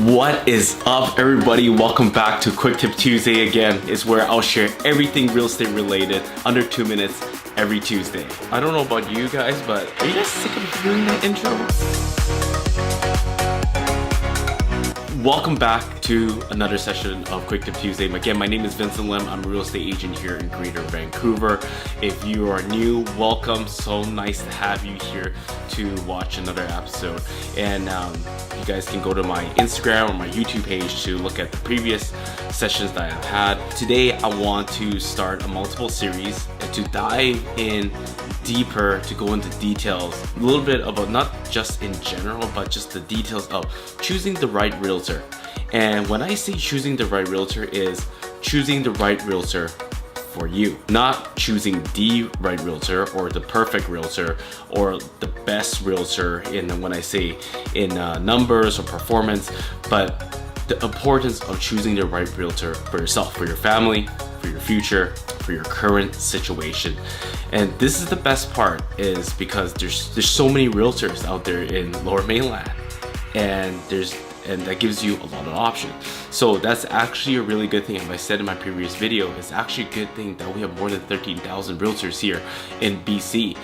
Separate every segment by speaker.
Speaker 1: What is up, everybody? Welcome back to Quick Tip Tuesday again. It's where I'll share everything real estate related under 2 minutes every Tuesday. I don't know about you guys, but are you guys sick of hearing that intro? Welcome back to another session of Quick Tip Tuesday. Again, my name is Vincent Lim. I'm a real estate agent here in Greater Vancouver. If you are new, welcome. So nice to have you here to watch another episode. And you guys can go to my Instagram or my YouTube page to look at the previous sessions that I've had. Today, I want to start a multiple series and to dive in deeper, to go into details, a little bit about not just in general, but just the details of choosing the right realtor. And when I say choosing the right realtor, is choosing the right realtor for you, not choosing the right realtor or the perfect realtor or the best realtor in, when I say in numbers or performance, but the importance of choosing the right realtor for yourself, for your family, for your future, for your current situation. And this is the best part, is because there's so many realtors out there in Lower Mainland, and that gives you a lot of options. So that's actually a really good thing. As I said in my previous video, it's actually a good thing that we have more than 13,000 realtors here in BC,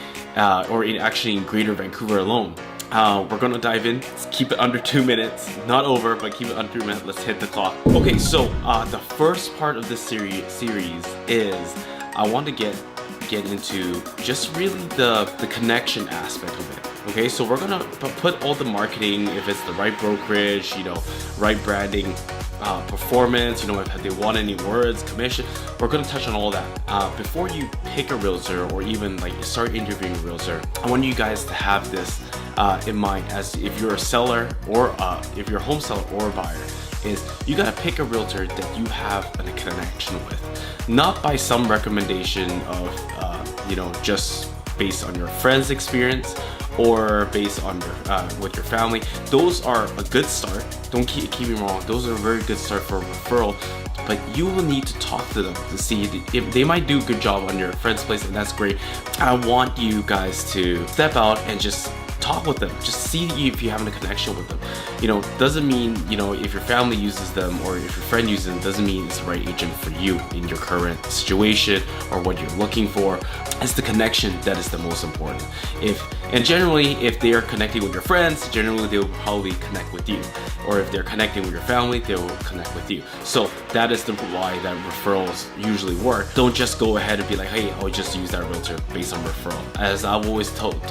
Speaker 1: or actually in Greater Vancouver alone. We're gonna dive in. Let's keep it under 2 minutes, not over, but keep it under 2 minutes. Let's hit the clock. Okay, so the first part of this series is I want to get into just really the connection aspect of it. Okay, so we're gonna put all the marketing, if it's the right brokerage, right branding, performance, if they want any words, commission, we're gonna touch on all that. Before you pick a realtor or even like start interviewing a realtor, I want you guys to have this in mind, as if you're a seller or if you're a home seller or a buyer, is you gotta pick a realtor that you have a connection with, not by some recommendation of just based on your friend's experience or based on your with your family. Those are a good start. Don't keep me wrong. Those are a very good start for a referral. But you will need to talk to them to see if they might do a good job on your friend's place, and that's great. I want you guys to step out and just talk with them. Just see if you have a connection with them. Doesn't mean, if your family uses them or if your friend uses them, doesn't mean it's the right agent for you in your current situation or what you're looking for. It's the connection that is the most important. And generally, if they are connecting with your friends, generally they will probably connect with you. Or if they're connecting with your family, they will connect with you. So that is why that referrals usually work. Don't just go ahead and be like, hey, I'll just use that realtor based on referral. As I've always told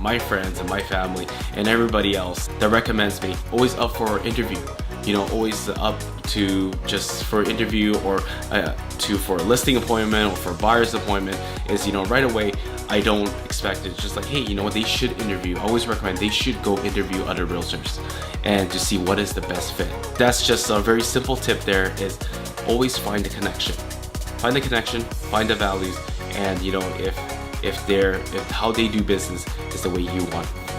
Speaker 1: my friends and my family and everybody else that recommends me, always up for an interview. Always up to just for interview or for a listing appointment or for a buyer's appointment, is right away. I don't expect it. Just like, hey, what, they should interview. I always recommend they should go interview other realtors and to see what is the best fit. That's just a very simple tip there, is always find the connection. Find the connection, find the values, and if how they do business is the way you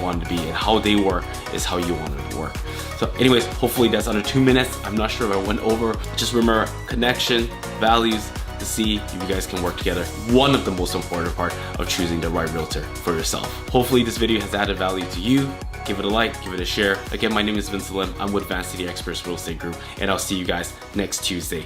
Speaker 1: want to be, and how they work is how you want it to work. So anyways, hopefully that's under 2 minutes. I'm not sure if I went over. Just remember connection, values, to see if you guys can work together. One of the most important part of choosing the right realtor for yourself. Hopefully this video has added value to you. Give it a like, give it a share. Again, my name is Vincent Lim. I'm with Van City Experts Real Estate Group, and I'll see you guys next Tuesday.